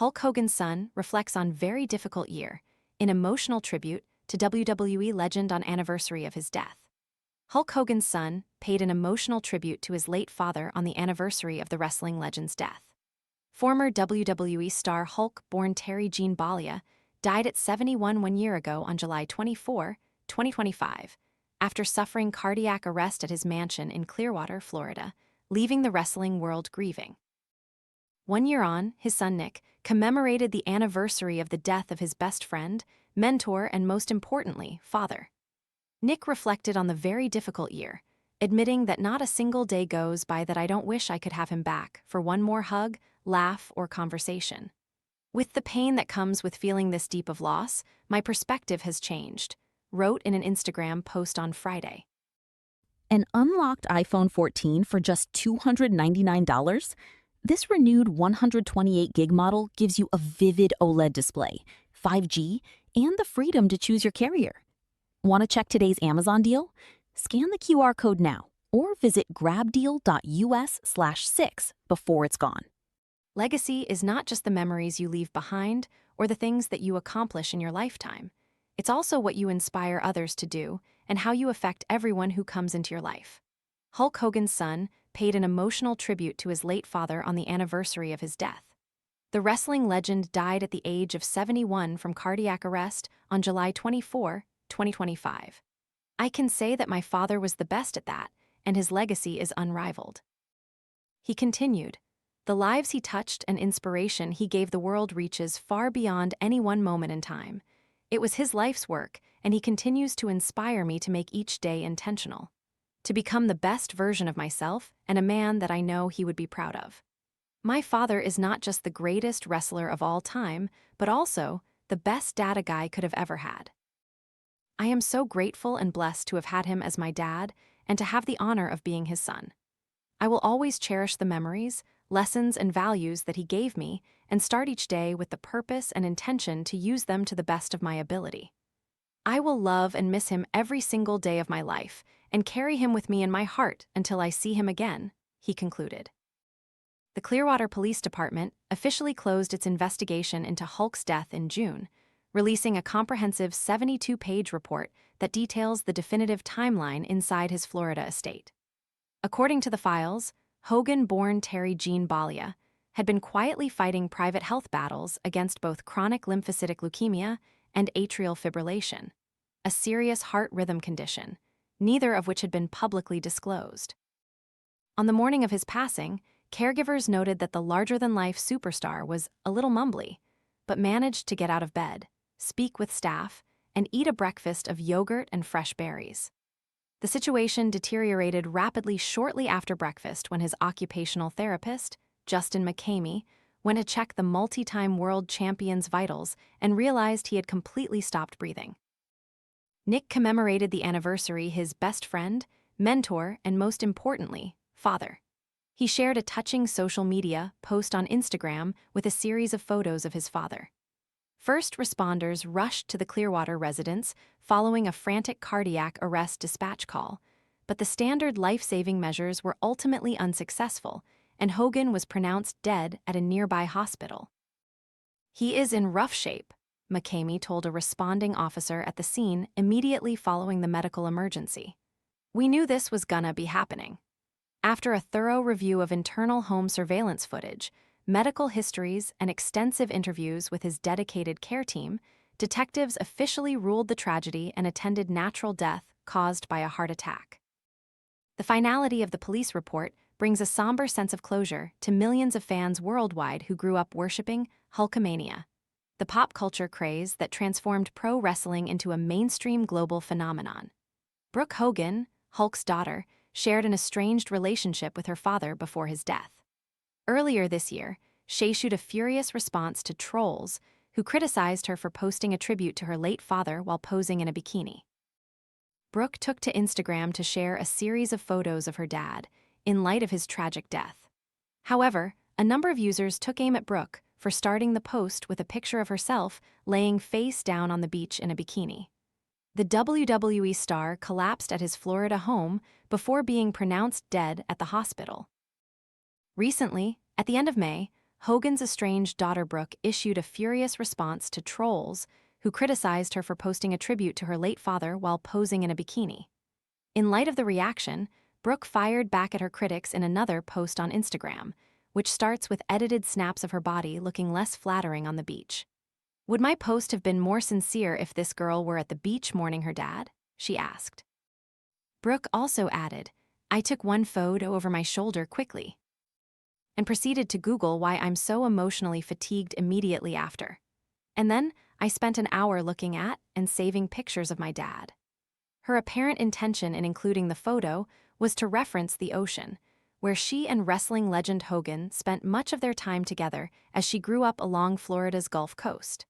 Hulk Hogan's son reflects on very difficult year, in emotional tribute to WWE legend on anniversary of his death. Hulk Hogan's son paid an emotional tribute to his late father on the anniversary of the wrestling legend's death. Former WWE star Hulk, born Terry Gene Bollea, died at 71 one year ago on July 24, 2025, after suffering cardiac arrest at his mansion in Clearwater, Florida, leaving the wrestling world grieving. 1 year on, his son Nick commemorated the anniversary of the death of his best friend, mentor, and most importantly, father. Nick reflected on the very difficult year, admitting that not a single day goes by that I don't wish I could have him back for one more hug, laugh, or conversation. With the pain that comes with feeling this deep of loss, my perspective has changed, wrote in an Instagram post on Friday. An unlocked iPhone 14 for just $299? This renewed 128 gig model gives you a vivid OLED display, 5G, and the freedom to choose your carrier. Want to check today's Amazon deal? Scan the QR code now or visit grabdeal.us/6 before it's gone. Legacy is not just the memories you leave behind or the things that you accomplish in your lifetime. It's also what you inspire others to do and how you affect everyone who comes into your life. Hulk Hogan's son paid an emotional tribute to his late father on the anniversary of his death. The wrestling legend died at the age of 71 from cardiac arrest on July 24, 2025. I can say that my father was the best at that, and his legacy is unrivaled. He continued, "The lives he touched and inspiration he gave the world reaches far beyond any one moment in time. It was his life's work, and he continues to inspire me to make each day intentional, to become the best version of myself and a man that I know he would be proud of. My father is not just the greatest wrestler of all time, but also the best dad a guy could have ever had. I am so grateful and blessed to have had him as my dad and to have the honor of being his son. I will always cherish the memories, lessons, and values that he gave me and start each day with the purpose and intention to use them to the best of my ability. I will love and miss him every single day of my life and carry him with me in my heart until I see him again," he concluded. The Clearwater Police Department officially closed its investigation into Hulk's death in June, releasing a comprehensive 72-page report that details the definitive timeline inside his Florida estate. According to the files, Hogan, born Terry Gene Bollea, had been quietly fighting private health battles against both chronic lymphocytic leukemia and atrial fibrillation, a serious heart rhythm condition, neither of which had been publicly disclosed. On the morning of his passing, caregivers noted that the larger-than-life superstar was a little mumbly, but managed to get out of bed, speak with staff, and eat a breakfast of yogurt and fresh berries. The situation deteriorated rapidly shortly after breakfast when his occupational therapist, Justin McCamey, went to check the multi-time world champion's vitals and realized he had completely stopped breathing. Nick commemorated the anniversary his best friend, mentor, and most importantly, father. He shared a touching social media post on Instagram with a series of photos of his father. First responders rushed to the Clearwater residence following a frantic cardiac arrest dispatch call, but the standard life-saving measures were ultimately unsuccessful, and Hogan was pronounced dead at a nearby hospital. "He is in rough shape," McCamey told a responding officer at the scene immediately following the medical emergency. "We knew this was gonna be happening." After a thorough review of internal home surveillance footage, medical histories, and extensive interviews with his dedicated care team, detectives officially ruled the tragedy and attended natural death caused by a heart attack. The finality of the police report brings a somber sense of closure to millions of fans worldwide who grew up worshipping Hulkamania, the pop culture craze that transformed pro wrestling into a mainstream global phenomenon. Brooke Hogan, Hulk's daughter, shared an estranged relationship with her father before his death. Earlier this year, she issued a furious response to trolls who criticized her for posting a tribute to her late father while posing in a bikini. Brooke took to Instagram to share a series of photos of her dad in light of his tragic death. However, a number of users took aim at Brooke for starting the post with a picture of herself laying face down on the beach in a bikini. The WWE star collapsed at his Florida home before being pronounced dead at the hospital. Recently, at the end of May, Hogan's estranged daughter Brooke issued a furious response to trolls who criticized her for posting a tribute to her late father while posing in a bikini. In light of the reaction, Brooke fired back at her critics in another post on Instagram, which starts with edited snaps of her body looking less flattering on the beach. "Would my post have been more sincere if this girl were at the beach mourning her dad?" she asked. Brooke also added, "I took one photo over my shoulder quickly," and proceeded to Google why I'm so emotionally fatigued immediately after. "And then I spent an hour looking at and saving pictures of my dad." Her apparent intention in including the photo was to reference the ocean, where she and wrestling legend Hogan spent much of their time together as she grew up along Florida's Gulf Coast.